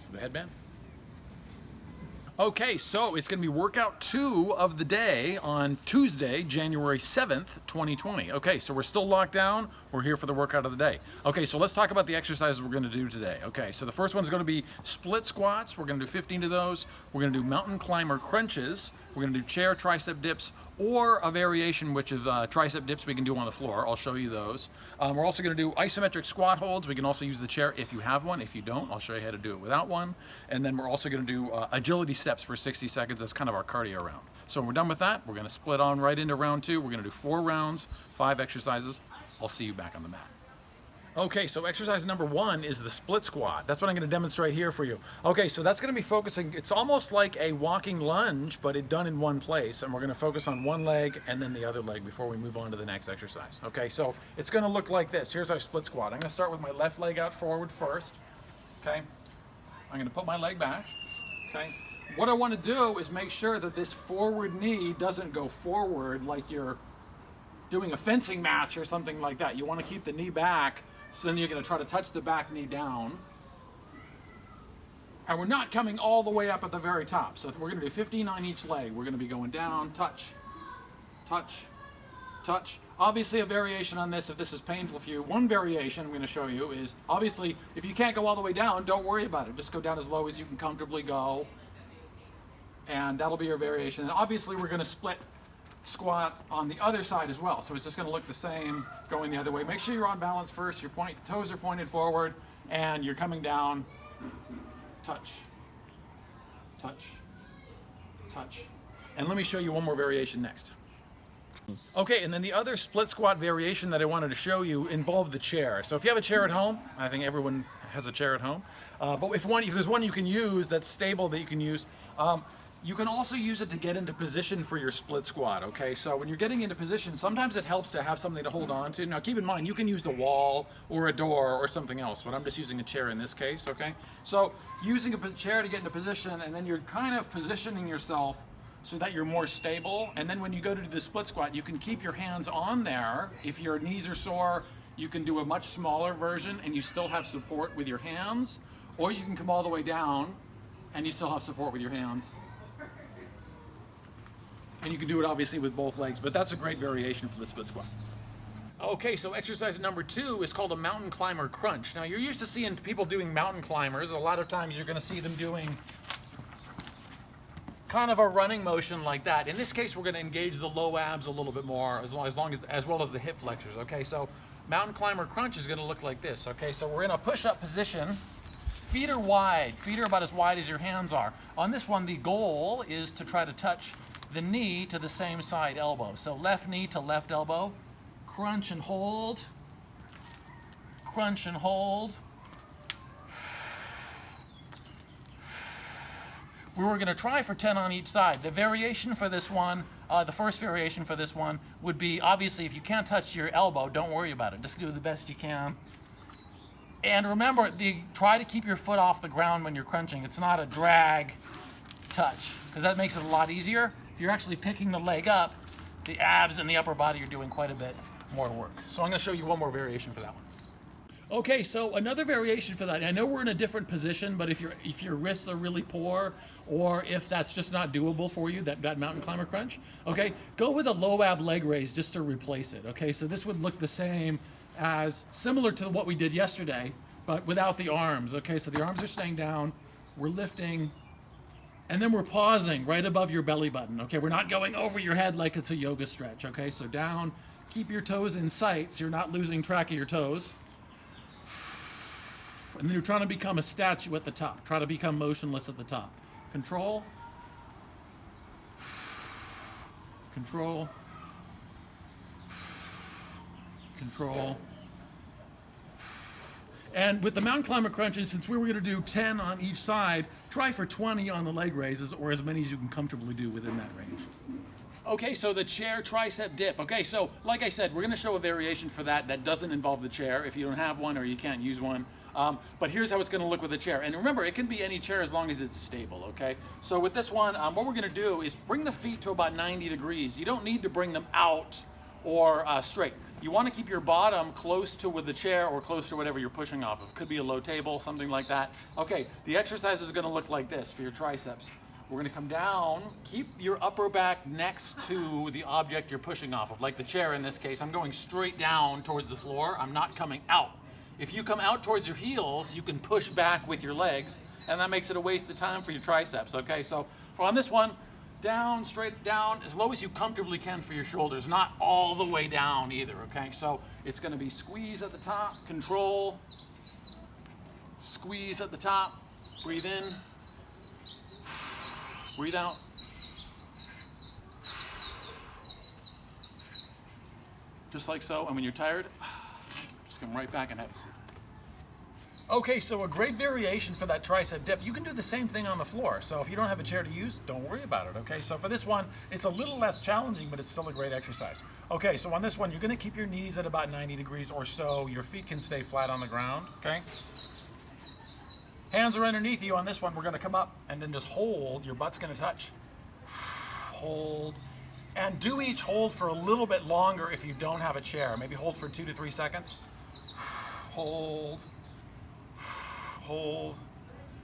So the headband. Okay, so it's going to be workout 2 of the day on Tuesday, January 7th, 2020. Okay, so we're still locked down. We're here for the workout of the day. Okay, so let's talk about the exercises we're going to do today. Okay, so the first one is going to be split squats. We're going to do 15 of those. We're going to do mountain climber crunches. We're going to do chair tricep dips, or a variation, which is tricep dips we can do on the floor. I'll show you those. We're also going to do isometric squat holds. We can also use the chair if you have one. If you don't, I'll show you how to do it without one. And then we're also going to do agility steps for 60 seconds. That's kind of our cardio round. So when we're done with that, we're going to split on right into round 2. We're going to do 4 rounds, 5 exercises. I'll see you back on the mat. Okay, so exercise number 1 is the split squat. That's what I'm going to demonstrate here for you. Okay, so that's going to be focusing, it's almost like a walking lunge, but it's done in one place. And we're going to focus on one leg and then the other leg before we move on to the next exercise. Okay, so it's going to look like this. Here's our split squat. I'm going to start with my left leg out forward first. Okay, I'm going to put my leg back. Okay, what I want to do is make sure that this forward knee doesn't go forward like you're doing a fencing match or something like that. You want to keep the knee back. So then you're going to try to touch the back knee down. And we're not coming all the way up at the very top. So we're going to do 15 on each leg. We're going to be going down, touch, touch, touch. Obviously a variation on this, if this is painful for you, one variation I'm going to show you is, obviously, if you can't go all the way down, don't worry about it. Just go down as low as you can comfortably go. And that'll be your variation. And obviously we're going to split squat on the other side as well. So it's just going to look the same going the other way. Make sure you're on balance first. Your toes are pointed forward and you're coming down. Touch, touch, touch. And let me show you one more variation next. Okay, and then the other split squat variation that I wanted to show you involved the chair. So if you have a chair at home, I think everyone has a chair at home. But if there's one you can use that's stable that you can use, you can also use it to get into position for your split squat, okay? So when you're getting into position, sometimes it helps to have something to hold on to. Now keep in mind, you can use the wall or a door or something else, but I'm just using a chair in this case, okay? So using a chair to get into position, and then you're kind of positioning yourself so that you're more stable. And then when you go to do the split squat, you can keep your hands on there. If your knees are sore, you can do a much smaller version and you still have support with your hands, or you can come all the way down and you still have support with your hands. And you can do it obviously with both legs, but that's a great variation for the split squat. Okay, so exercise number 2 is called a mountain climber crunch. Now you're used to seeing people doing mountain climbers. A lot of times you're going to see them doing kind of a running motion like that. In this case, we're going to engage the low abs a little bit more, as well as the hip flexors. Okay, so mountain climber crunch is going to look like this. Okay, so we're in a push-up position. Feet are wide. Feet are about as wide as your hands are. On this one, the goal is to try to touch the knee to the same side elbow. So left knee to left elbow. Crunch and hold. Crunch and hold. We were going to try for 10 on each side. The variation for this one, the first variation for this one would be, obviously, if you can't touch your elbow, don't worry about it. Just do the best you can. And remember, try to keep your foot off the ground when you're crunching. It's not a drag touch, because that makes it a lot easier. If you're actually picking the leg up, the abs and the upper body are doing quite a bit more work. So I'm going to show you one more variation for that one. Okay, so another variation for that. I know we're in a different position, but if your wrists are really poor, or if that's just not doable for you, that mountain climber crunch, okay, go with a low ab leg raise just to replace it. Okay, so this would look the same as similar to what we did yesterday, but without the arms. Okay, so the arms are staying down, we're lifting, and then we're pausing right above your belly button. Okay, we're not going over your head like it's a yoga stretch. Okay, so down, keep your toes in sight so you're not losing track of your toes. And then you're trying to become a statue at the top. Try to become motionless at the top. Control. Control. Control. And with the mountain climber crunches, since we were going to do 10 on each side, try for 20 on the leg raises, or as many as you can comfortably do within that range. Okay, so the chair tricep dip. Okay, so like I said, we're going to show a variation for that doesn't involve the chair if you don't have one or you can't use one. But here's how it's going to look with a chair. And remember, it can be any chair as long as it's stable, okay? So with this one, what we're going to do is bring the feet to about 90 degrees. You don't need to bring them out or straight. You want to keep your bottom close to with the chair or close to whatever you're pushing off of. Could be a low table, something like that. Okay, the exercise is going to look like this for your triceps. We're going to come down, keep your upper back next to the object you're pushing off of, like the chair in this case. I'm going straight down towards the floor. I'm not coming out. If you come out towards your heels, you can push back with your legs, and that makes it a waste of time for your triceps, okay? So on this one, down, straight down, as low as you comfortably can for your shoulders, not all the way down either, okay? So it's gonna be squeeze at the top, control, squeeze at the top, breathe in, breathe out. Just like so, and when you're tired, just come right back and have a seat. Okay, so a great variation for that tricep dip. You can do the same thing on the floor. So if you don't have a chair to use, don't worry about it, okay? So for this one, it's a little less challenging, but it's still a great exercise. Okay, so on this one, you're gonna keep your knees at about 90 degrees or so. Your feet can stay flat on the ground, okay? Hands are underneath you. On this one, we're gonna come up and then just hold. Your butt's gonna touch. Hold. And do each hold for a little bit longer if you don't have a chair. Maybe hold for 2 to 3 seconds. Hold. Hold,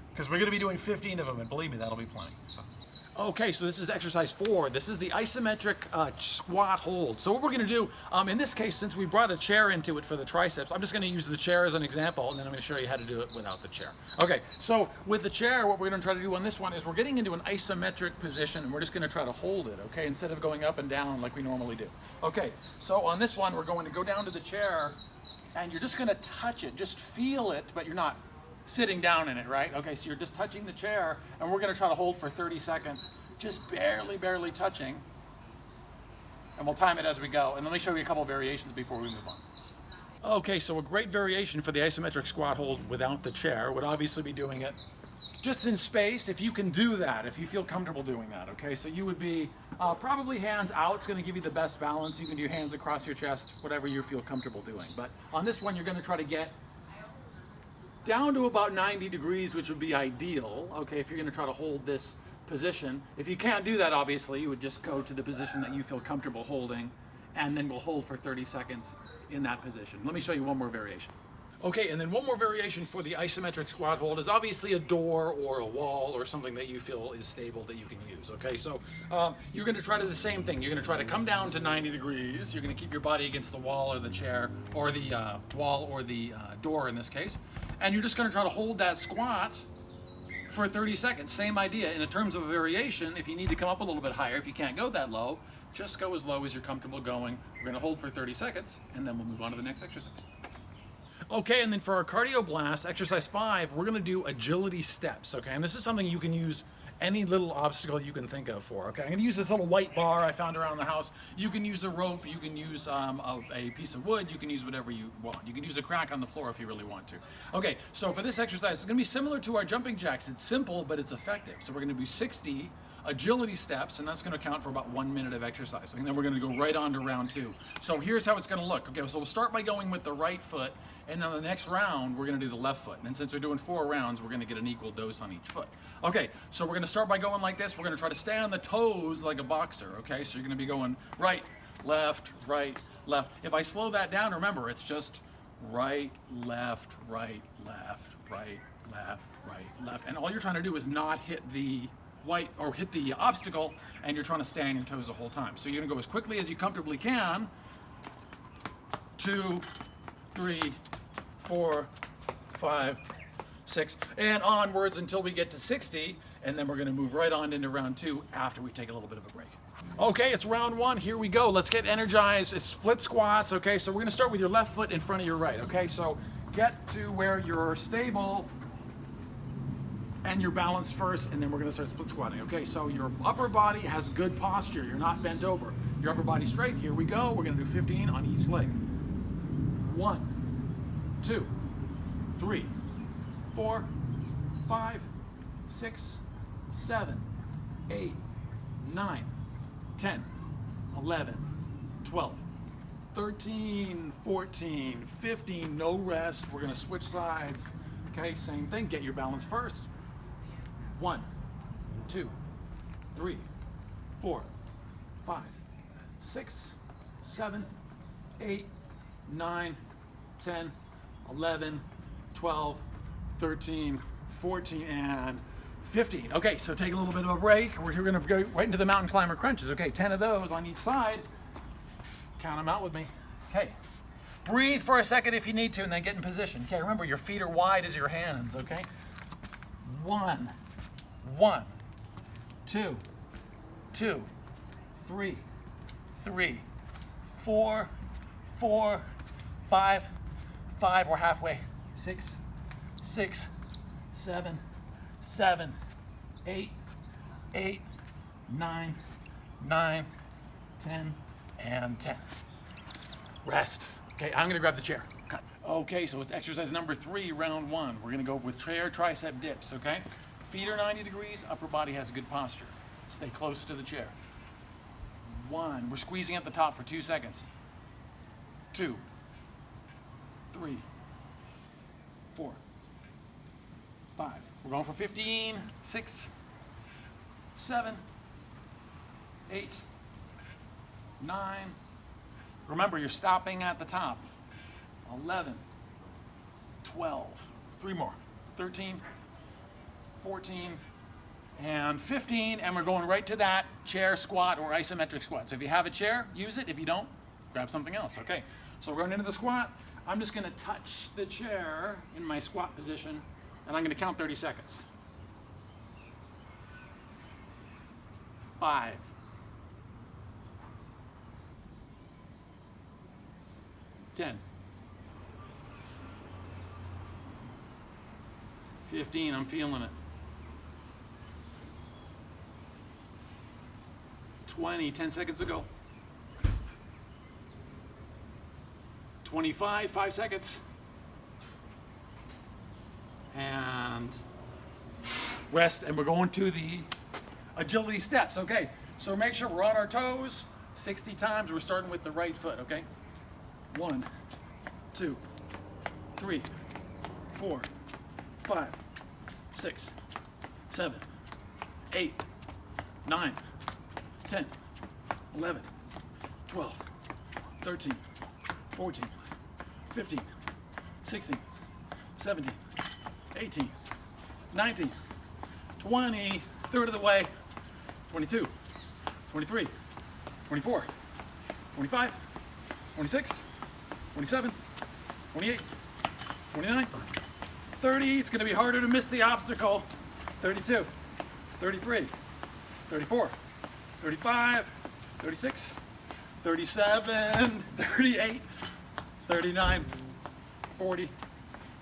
because we're going to be doing 15 of them, and believe me, that'll be plenty. So. Okay, so this is exercise 4. This is the isometric squat hold. So what we're going to do, in this case, since we brought a chair into it for the triceps, I'm just going to use the chair as an example, and then I'm going to show you how to do it without the chair. Okay, so with the chair, what we're going to try to do on this one is we're getting into an isometric position, and we're just going to try to hold it, okay, instead of going up and down like we normally do. Okay, so on this one, we're going to go down to the chair, and you're just going to touch it. Just feel it, but you're not sitting down in it, right? Okay, so you're just touching the chair, and we're gonna try to hold for 30 seconds, just barely touching, and we'll time it as we go. And let me show you a couple of variations before we move on. Okay, so a great variation for the isometric squat hold without the chair would obviously be doing it just in space, if you can do that, if you feel comfortable doing that, okay? So you would be probably hands out. It's gonna give you the best balance. You can do hands across your chest, whatever you feel comfortable doing. But on this one, you're gonna try to get down to about 90 degrees, which would be ideal, okay, if you're gonna try to hold this position. If you can't do that, obviously, you would just go to the position that you feel comfortable holding, and then we'll hold for 30 seconds in that position. Let me show you one more variation. Okay, and then one more variation for the isometric squat hold is obviously a door or a wall or something that you feel is stable that you can use, okay? So you're gonna try to do the same thing. You're gonna try to come down to 90 degrees. You're gonna keep your body against the wall or the chair, or the wall or the door in this case. And you're just gonna try to hold that squat for 30 seconds. Same idea. In terms of a variation, if you need to come up a little bit higher, if you can't go that low, just go as low as you're comfortable going. We're gonna hold for 30 seconds, and then we'll move on to the next exercise. Okay, and then for our cardio blast, exercise 5, we're gonna do agility steps, okay? And this is something you can use any little obstacle you can think of for, okay? I'm gonna use this little white bar I found around the house. You can use a rope, you can use a piece of wood, you can use whatever you want. You can use a crack on the floor if you really want to. Okay, so for this exercise, it's gonna be similar to our jumping jacks. It's simple, but it's effective. So we're gonna do 60 agility steps, and that's gonna count for about 1 minute of exercise. And then we're gonna go right on to round 2. So here's how it's gonna look. Okay, so we'll start by going with the right foot, and then the next round, we're gonna do the left foot. And since we're doing 4 rounds, we're gonna get an equal dose on each foot. Okay, so we're gonna start by going like this. We're gonna try to stay on the toes like a boxer, okay? So you're gonna be going right, left, right, left. If I slow that down, remember, it's just right, left, right, left, right, left, right, left. And all you're trying to do is not hit the white or hit the obstacle, and you're trying to stay on your toes the whole time. So you're gonna go as quickly as you comfortably can. 2, 3, 4, 5, 6, and onwards until we get to 60, and then we're gonna move right on into round 2 after we take a little bit of a break. Okay, it's round 1, here we go. Let's get energized. It's split squats, okay? So we're gonna start with your left foot in front of your right, okay? So get to where you're stable and your balance first, and then we're gonna start split squatting, okay? So your upper body has good posture. You're not bent over. Your upper body straight. Here we go. We're gonna do 15 on each leg. 1, 2, 3, 4, 5, 6, 7, 8, 9, 10, 11, 12, 13, 14, 15, no rest. We're gonna switch sides. Okay, same thing, get your balance first. 1, 2, 3, 4, 5, 6, 7, 8, 9, 10, 11, 12, 13, 14, and 15. Okay, so take a little bit of a break. We're going to go right into the mountain climber crunches. Okay, 10 of those on each side. Count them out with me. Okay, breathe for a second if you need to, and then get in position. Okay, remember your feet are wide as your hands. Okay, 1, 2, 3, 4, 5, we're halfway, 6, 7, 8, 9, 10, and 10. Rest. Okay, I'm gonna grab the chair. Cut. Okay, so it's exercise number 3, round 1. We're gonna go with chair tricep dips, okay? Feet are 90 degrees, upper body has good posture. Stay close to the chair. 1, we're squeezing at the top for 2 seconds. 2, 3, 4, 5. We're going for 15, 6, 7, 8, 9. Remember, you're stopping at the top. 11, 12, 3 more, 13, 14, and 15, and we're going right to that chair squat or isometric squat. So if you have a chair, use it. If you don't, grab something else. Okay, so we're going into the squat. I'm just going to touch the chair in my squat position, and I'm going to count 30 seconds. 5, 10, 15, I'm feeling it. 20, 10 seconds ago. 25, 5 seconds. And rest, and we're going to the agility steps, okay? So make sure we're on our toes 60 times. We're starting with the right foot, okay? 1, 2, 3, 4, 5, 6, 7, 8, 9, 10, 11, 12, 13, 14, 15, 16, 17, 18, 19, 20, third of the way, 22, 23, 24, 25, 26, 27, 28, 29, 30. It's going to be harder to miss the obstacle. 32, 33, 34, 35, 36, 37, 38, 39, 40,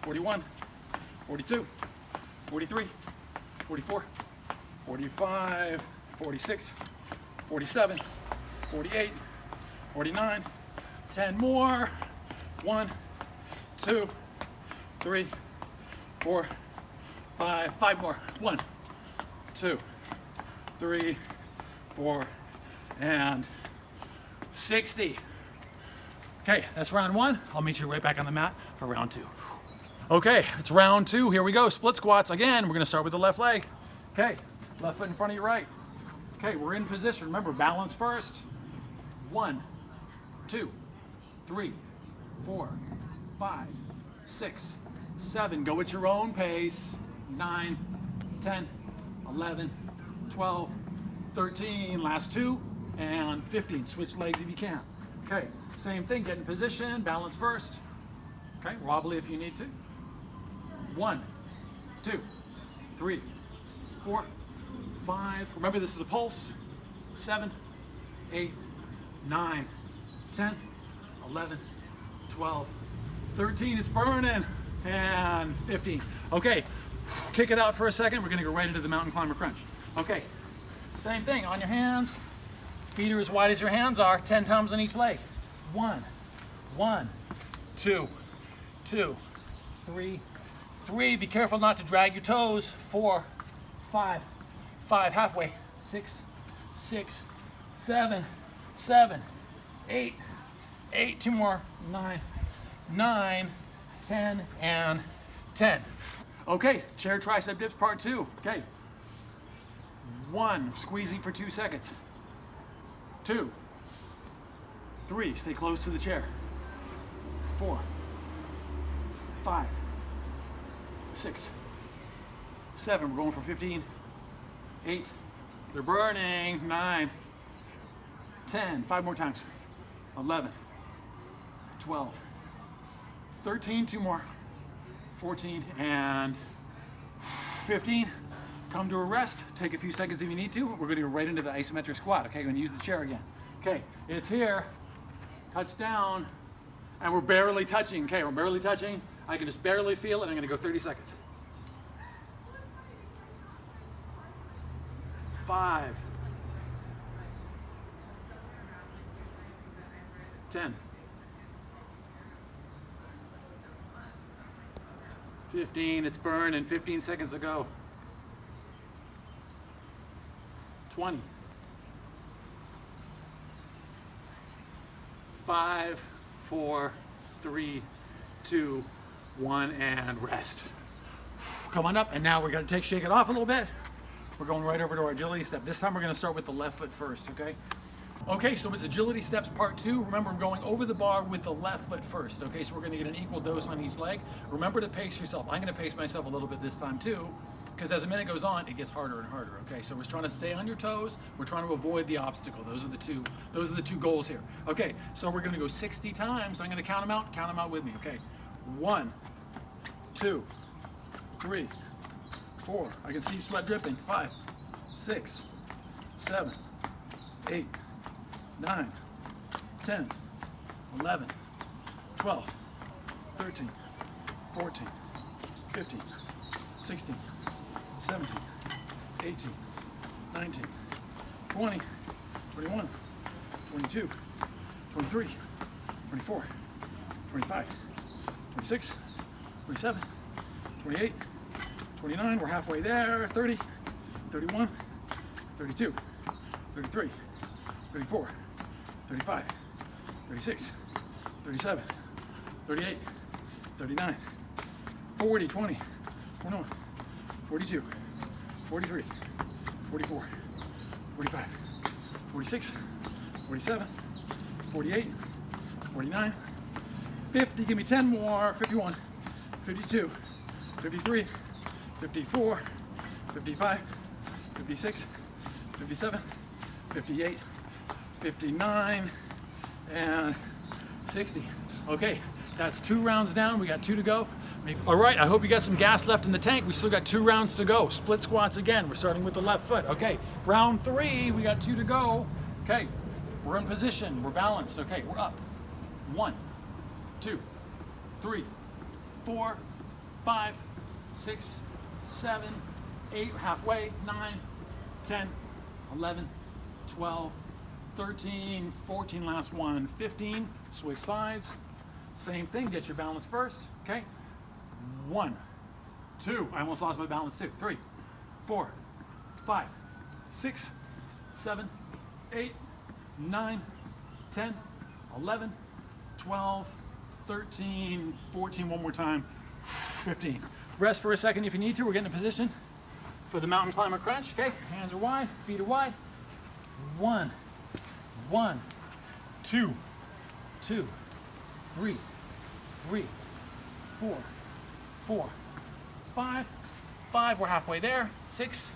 41, 42, 43, 44, 45, 46, 47, 48, 49, 10 more. 1, 2, 3, 4, 5 more. 1, 2, 3, 4, and 60. Okay, that's round 1. I'll meet you right back on the mat for round 2. Okay, it's round 2. Here we go. Split squats. Again, we're going to start with the left leg. Okay, left foot in front of your right. Okay, we're in position. Remember, balance first. 1, 2, 3, 4, 5, 6, 7. Go at your own pace. 9, 10, 11, 12, 13. Last 2, and 15. Switch legs if you can. Okay, same thing. Get in position. Balance first. Okay, wobbly if you need to. 1, 2, 3, 4, 5. Remember, this is a pulse. 7, 8, 9, 10, 11, 12, 13. It's burning. And 15. Okay, kick it out for a second. We're going to go right into the mountain climber crunch. Okay, same thing. On your hands. Feet are as wide as your hands are. 10 times on each leg. 1, 2, 3. Be careful not to drag your toes. 4, 5, halfway. 6, 7, 8, 2 more. 9, 10, and 10. Okay, chair tricep dips part 2. Okay. 1, squeezing for 2 seconds. 2, 3, stay close to the chair. 4, 5, 6, 7. We're going for 15. 8. They're burning. 9, 10. 5 more times. 11, 12, 13. 2 more. 14 and 15. Come to a rest. Take a few seconds if you need to. We're going to go right into the isometric squat. Okay, we're going to use the chair again. Okay, it's here. Touch down. And we're barely touching. Okay, we're barely touching. I can just barely feel it. I'm going to go 30 seconds. 5, 10, 15. It's burning. 15 seconds to go. 20. 5, 4, 3, 2, 1, and rest. Come on up, and now we're going to shake it off a little bit. We're going right over to our agility step. This time we're going to start with the left foot first, okay? Okay, so it's agility steps part 2. Remember, we're going over the bar with the left foot first, okay? So we're going to get an equal dose on each leg. Remember to pace yourself. I'm going to pace myself a little bit this time too, because as a minute goes on, it gets harder and harder, okay? So we're trying to stay on your toes. We're trying to avoid the obstacle. Those are the two goals here. Okay, so we're going to go 60 times. I'm going to count them out with me, okay? 1, 2, 3, 4. I can see sweat dripping. 5, 6, 7, 8, 9, 10, 11, 12, 13, 14, 15, 16, 17, 18, 19, 20, 21, 22, 23, 24, 25, 26, 27, 28, 29, we're halfway there, 30, 31, 32, 33, 34, 35, 36, 37, 38, 39, 40, 20, 21, 42, 43, 44, 45, 46, 47, 48, 49, 50, give me 10 more, 51, 52, 53, 54, 55, 56, 57, 58, 59, and 60. Okay, that's 2 rounds down. We got 2 to go. All right, I hope you got some gas left in the tank. We still got 2 rounds to go. Split squats again. We're starting with the left foot. Okay, round 3, we got 2 to go. Okay, we're in position. We're balanced. Okay, we're up. 1, 2, 3, 4, 5, 6, 7, 8, halfway, 9, 10, 11, 12, 13, 14, last one, 15, switch sides. Same thing, get your balance first, okay? 1, 2, I almost lost my balance too. 3, 4, 5, 6, 7, 8, 9, 10, 11, 12, 13, 14, one more time, 15. Rest for a second if you need to. We're getting in position for the mountain climber crunch, okay? Hands are wide, feet are wide. 1, 2, 3, 4, 5, we're halfway there. 6,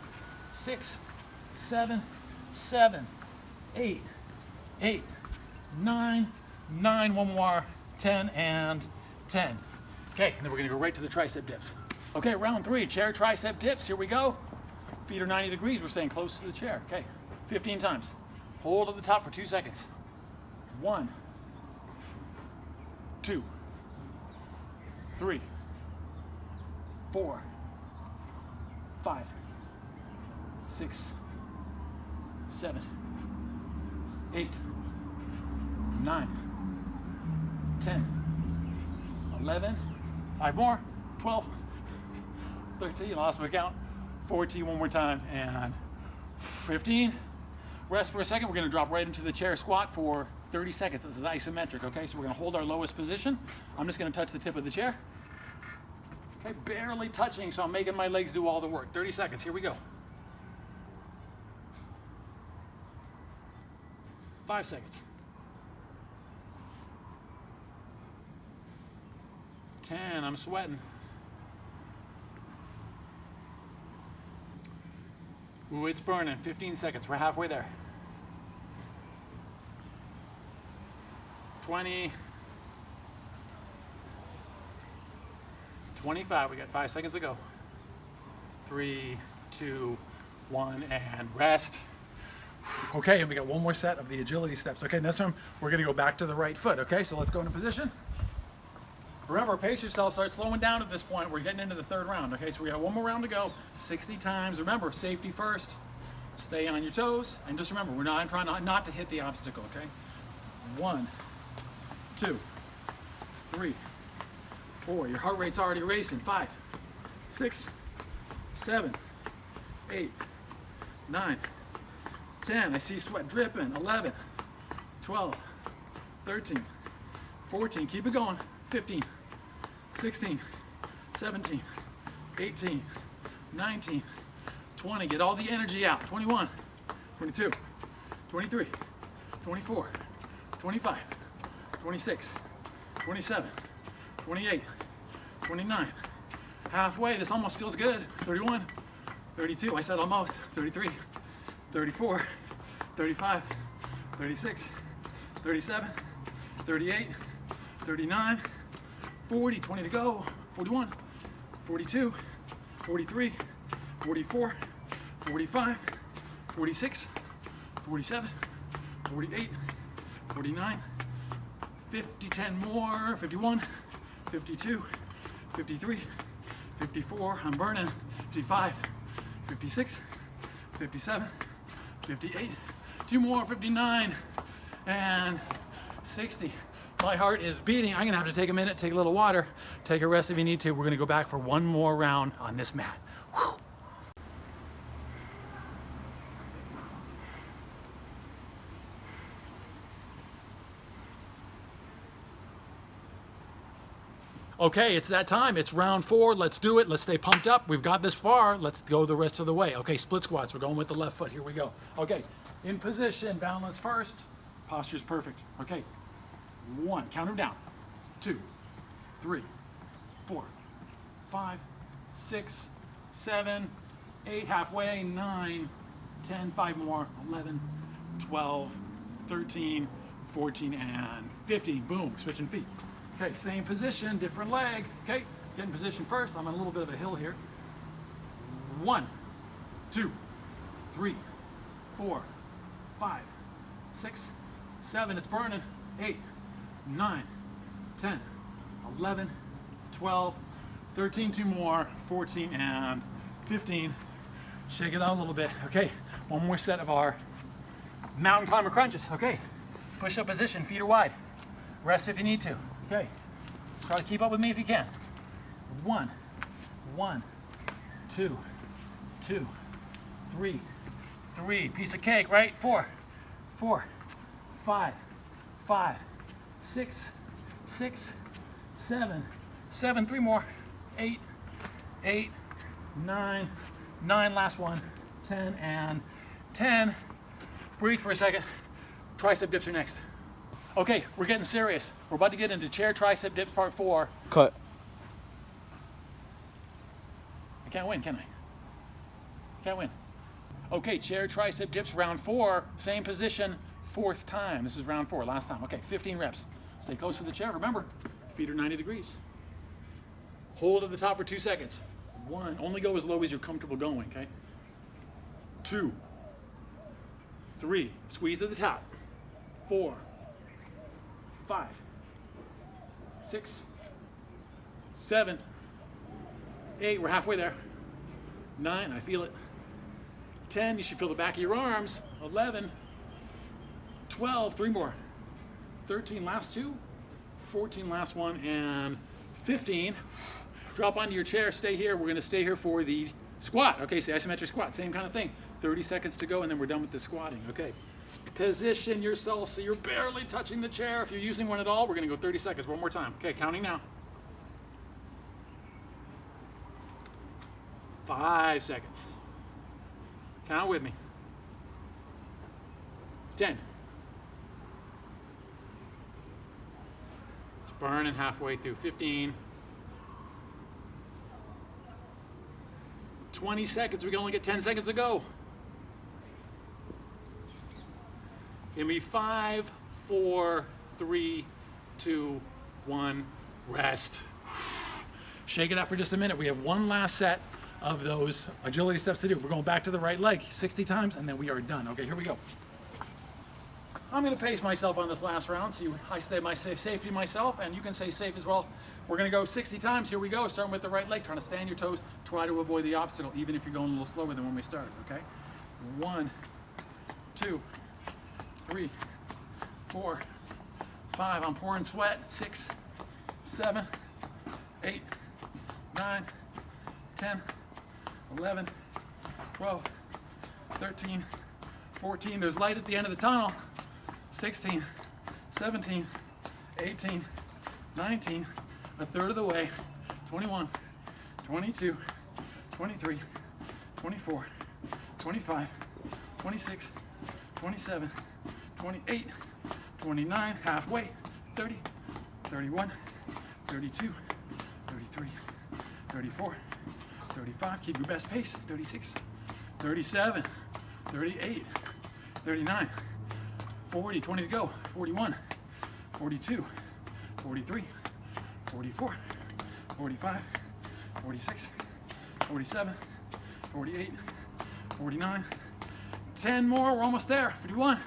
7, 8, 9, one more, 10 and 10. Okay, and then we're gonna go right to the tricep dips. Okay, round 3, chair tricep dips, here we go. Feet are 90 degrees, we're staying close to the chair. Okay, 15 times. Hold at the top for 2 seconds. 1, 2, 3, 4, 5, 6, 7, 8, 9, 10, 11, 5 more, 12, 13, lost my count, 14, one more time, and 15. Rest for a second. We're going to drop right into the chair squat for 30 seconds. This is isometric, okay? So we're going to hold our lowest position. I'm just going to touch the tip of the chair. Okay, barely touching, so I'm making my legs do all the work. 30 seconds. Here we go. 5 seconds. 10, I'm sweating. Ooh, it's burning, 15 seconds, we're halfway there. 20, 25, we got 5 seconds to go. 3, 2, 1, and rest. Okay, and we got one more set of the agility steps. Okay, next time we're gonna go back to the right foot. Okay, so let's go into position. Remember, pace yourself, start slowing down at this point. We're getting into the third round. Okay, so we got one more round to go, 60 times. Remember, safety first. Stay on your toes, and just remember, I'm trying not to hit the obstacle, okay? 1, 2, 3, 4. Your heart rate's already racing. 5, 6, 7, 8, 9, 10. I see sweat dripping. 11, 12, 13, 14. Keep it going. 15, 16, 17, 18, 19, 20. Get all the energy out. 21, 22, 23, 24, 25, 26, 27, 28, 29. Halfway. This almost feels good. 31, 32. I said almost. 33, 34, 35, 36, 37, 38, 39, 40, 20 to go. 41, 42, 43, 44, 45, 46, 47, 48, 49, 50, 10 more, 51, 52, 53, 54, I'm burning, 55, 56, 57, 58, 2 more, 59, and 60. My heart is beating. I'm gonna have to take a minute, take a little water, take a rest if you need to. We're gonna go back for one more round on this mat. Whew. Okay, it's that time. It's round 4. Let's do it. Let's stay pumped up. We've got this far. Let's go the rest of the way. Okay, split squats. We're going with the left foot. Here we go. Okay, in position, balance first. Posture's perfect. Okay, 1, count them down. 2, 3, 4, 5, 6, 7, 8, halfway, 9, 10, 5 more, 11, 12, 13, 14, and 15. Boom, switching feet. Okay, same position, different leg. Okay, get in position first. I'm on a little bit of a hill here. 1, 2, 3, 4, 5, 6, 7. It's burning. 8, 9, 10, 11, 12, 13. 2 more. 14 and 15. Shake it out a little bit. Okay, one more set of our mountain climber crunches. Okay, push up position, feet are wide. Rest if you need to. Okay, try to keep up with me if you can. 1, 1, 2, 2, 3, 3. Piece of cake, right? 4, 4, 5, 5, 6, 6, 7, 7. 3 more. 8, 8, 9, 9. Last one. 10 and 10. Breathe for a second. Tricep dips are next. Okay, we're getting serious. We're about to get into chair tricep dips part 4. Cut. I can't win, can I? Can't win. Okay, chair tricep dips round 4. Same position, 4th time. This is round 4, last time. Okay, 15 reps. Stay close to the chair. Remember, feet are 90 degrees. Hold at the top for 2 seconds. 1, only go as low as you're comfortable going, okay? 2, 3, squeeze to the top. 4, 5, 6, 7, 8, we're halfway there. 9, I feel it. 10, you should feel the back of your arms. 11, 12, 3 more. 13, last 2. 14, last 1, and 15. Drop onto your chair, stay here. We're gonna stay here for the squat. Okay, so isometric squat, same kind of thing. 30 seconds to go, and then we're done with the squatting, okay? Position yourself so you're barely touching the chair. If you're using one at all, we're gonna go 30 seconds, one more time. Okay, counting now. 5 seconds. Count with me. 10. It's burning halfway through. 15. 20 seconds. We can only get 10 seconds to go. Give me 5, 4, 3, 2, 1, rest. Shake it out for just a minute. We have one last set of those agility steps to do. We're going back to the right leg 60 times and then we are done. Okay, here we go. I'm going to pace myself on this last round so I stay my safety myself and you can stay safe as well. We're going to go 60 times. Here we go, starting with the right leg, trying to stay on your toes, try to avoid the obstacle even if you're going a little slower than when we started, okay? 1, 2, 3, 4, 5, I'm pouring sweat, 6, 7, 8, 9, 10, 11, 12, 13, 14, there's light at the end of the tunnel, 16, 17, 18, 19, a third of the way, 21, 22, 23, 24, 25, 26, 27, 28, 29, halfway, 30, 31, 32, 33, 34, 35, keep your best pace, 36, 37, 38, 39, 40, 20 to go, 41, 42, 43, 44, 45, 46, 47, 48, 49, 10 more, we're almost there, 51,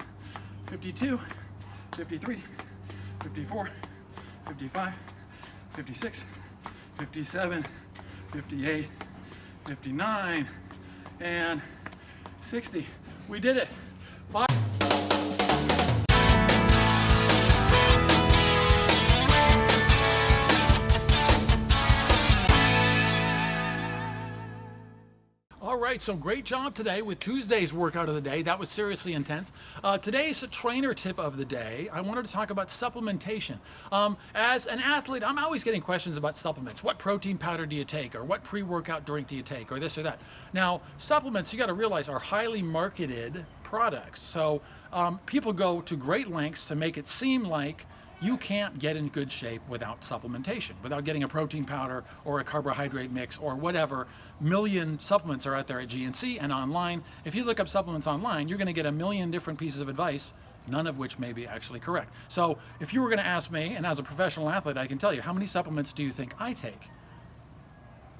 52, 53, 54, 55, 56, 57, 58, 59, and 60. We did it. 5. All right, so great job today with Tuesday's workout of the day. That was seriously intense. Today's trainer tip of the day, I wanted to talk about supplementation. As an athlete, I'm always getting questions about supplements. What protein powder do you take? Or what pre-workout drink do you take? Or this or that. Now, supplements, you got to realize, are highly marketed products. So people go to great lengths to make it seem like you can't get in good shape without supplementation, without getting a protein powder or a carbohydrate mix or whatever. Million supplements are out there at GNC and online. If you look up supplements online, you're going to get a million different pieces of advice, none of which may be actually correct. So if you were going to ask me, and as a professional athlete, I can tell you, how many supplements do you think I take?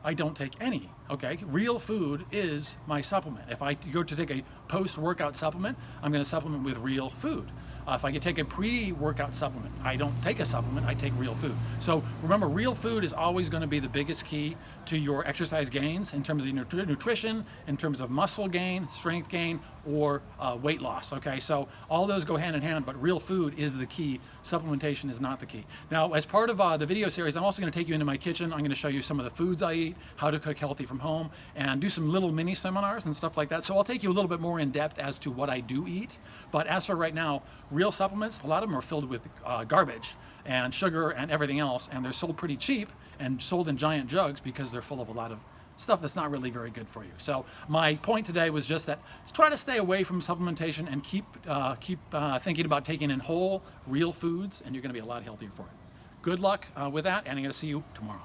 I don't take any, okay? Real food is my supplement. If I go to take a post-workout supplement, I'm going to supplement with real food. If I could take a pre-workout supplement, I don't take a supplement, I take real food. So remember, real food is always going to be the biggest key to your exercise gains in terms of nutrition, in terms of muscle gain, strength gain, or weight loss, okay? So all those go hand in hand, but real food is the key. Supplementation is not the key. Now, as part of the video series, I'm also going to take you into my kitchen. I'm going to show you some of the foods I eat, how to cook healthy from home, and do some little mini seminars and stuff like that. So I'll take you a little bit more in depth as to what I do eat. But as for right now, real supplements, a lot of them are filled with garbage and sugar and everything else, and they're sold pretty cheap and sold in giant jugs because they're full of a lot of stuff that's not really very good for you. So my point today was just that try to stay away from supplementation and keep thinking about taking in whole, real foods, and you're going to be a lot healthier for it. Good luck with that, and I'm going to see you tomorrow.